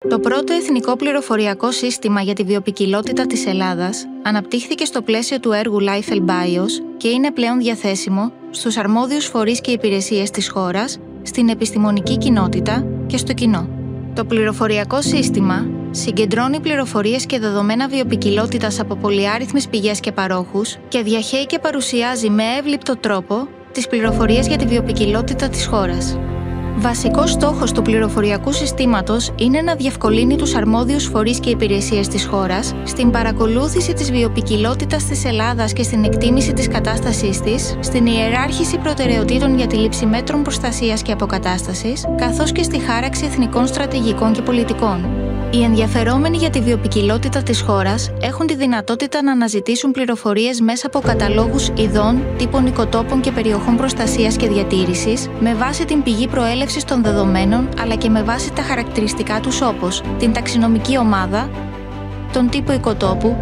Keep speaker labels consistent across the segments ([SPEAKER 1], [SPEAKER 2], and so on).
[SPEAKER 1] Το πρώτο εθνικό πληροφοριακό σύστημα για τη βιοποικιλότητα της Ελλάδας αναπτύχθηκε στο πλαίσιο του έργου Life Bios και είναι πλέον διαθέσιμο στους αρμόδιους φορείς και υπηρεσίες της χώρας, στην επιστημονική κοινότητα και στο κοινό. Το πληροφοριακό σύστημα συγκεντρώνει πληροφορίες και δεδομένα βιοποικιλότητας από πολυάριθμες πηγές και παρόχους και διαχέει και παρουσιάζει με εύληπτο τρόπο τις πληροφορίες για τη βιοποικιλότητα της χώρας. Βασικός στόχος του πληροφοριακού συστήματος είναι να διευκολύνει τους αρμόδιους φορείς και υπηρεσίες της χώρας στην παρακολούθηση της βιοποικιλότητας της Ελλάδας και στην εκτίμηση της κατάστασής της, στην ιεράρχηση προτεραιοτήτων για τη λήψη μέτρων προστασίας και αποκατάστασης, καθώς και στη χάραξη εθνικών στρατηγικών και πολιτικών. Οι ενδιαφερόμενοι για τη βιοποικιλότητα της χώρας έχουν τη δυνατότητα να αναζητήσουν πληροφορίες μέσα από καταλόγους ειδών, τύπων οικοτόπων και περιοχών προστασίας και διατήρησης, με βάση την πηγή προέλευσης των δεδομένων αλλά και με βάση τα χαρακτηριστικά τους όπως την ταξινομική ομάδα, τον τύπο οικοτόπου,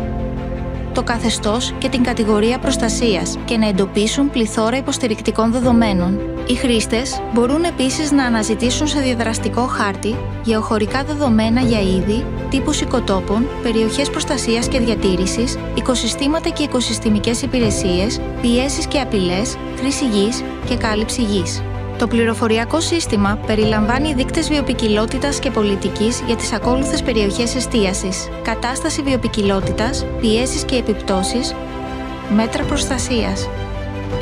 [SPEAKER 1] το καθεστώς και την κατηγορία προστασίας και να εντοπίσουν πληθώρα υποστηρικτικών δεδομένων. Οι χρήστες μπορούν επίσης να αναζητήσουν σε διαδραστικό χάρτη γεωχωρικά δεδομένα για είδη, τύπους οικοτόπων, περιοχές προστασίας και διατήρησης, οικοσυστήματα και οικοσυστημικές υπηρεσίες, πιέσεις και απειλές, χρήση γης και κάλυψη γης. Το πληροφοριακό σύστημα περιλαμβάνει δείκτες βιοποικιλότητας και πολιτικής για τις ακόλουθες περιοχές εστίασης, κατάσταση βιοποικιλότητας, πιέσεις και επιπτώσεις, μέτρα προστασίας.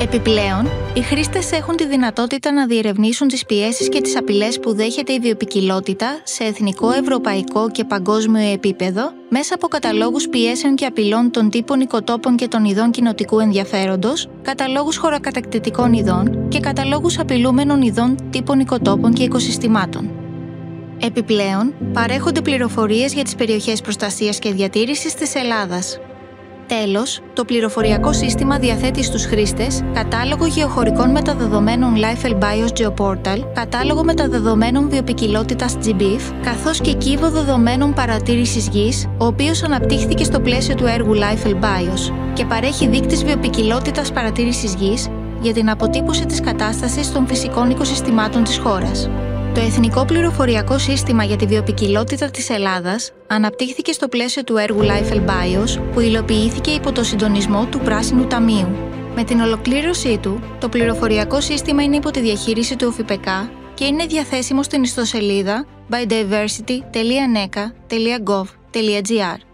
[SPEAKER 1] Επιπλέον, οι χρήστες έχουν τη δυνατότητα να διερευνήσουν τις πιέσεις και τις απειλές που δέχεται η βιοποικιλότητα σε εθνικό, ευρωπαϊκό και παγκόσμιο επίπεδο μέσα από καταλόγους πιέσεων και απειλών των τύπων οικοτόπων και των ειδών κοινοτικού ενδιαφέροντος, καταλόγους χωροκατακτητικών ειδών και καταλόγους απειλούμενων ειδών τύπων οικοτόπων και οικοσυστημάτων. Επιπλέον, παρέχονται πληροφορίες για τις περιοχές προστασίας και διατήρησης της Ελλάδας. Τέλος, το πληροφοριακό σύστημα διαθέτει στους χρήστες κατάλογο γεωχωρικών μεταδεδομένων Life Bios Geoportal, κατάλογο μεταδεδομένων βιοποικιλότητας GBIF, καθώς και κύβο δεδομένων παρατήρησης γης, ο οποίος αναπτύχθηκε στο πλαίσιο του έργου Life Bios και παρέχει δείκτες βιοποικιλότητας παρατήρησης γης για την αποτύπωση της κατάστασης των φυσικών οικοσυστημάτων της χώρας. Το Εθνικό Πληροφοριακό Σύστημα για τη Βιοποικιλότητα της Ελλάδας αναπτύχθηκε στο πλαίσιο του έργου Life Bios που υλοποιήθηκε υπό το συντονισμό του Πράσινου Ταμείου. Με την ολοκλήρωσή του, το πληροφοριακό σύστημα είναι υπό τη διαχείριση του ΟΦΠΚ και είναι διαθέσιμο στην ιστοσελίδα biodiversity.neca.gov.gr.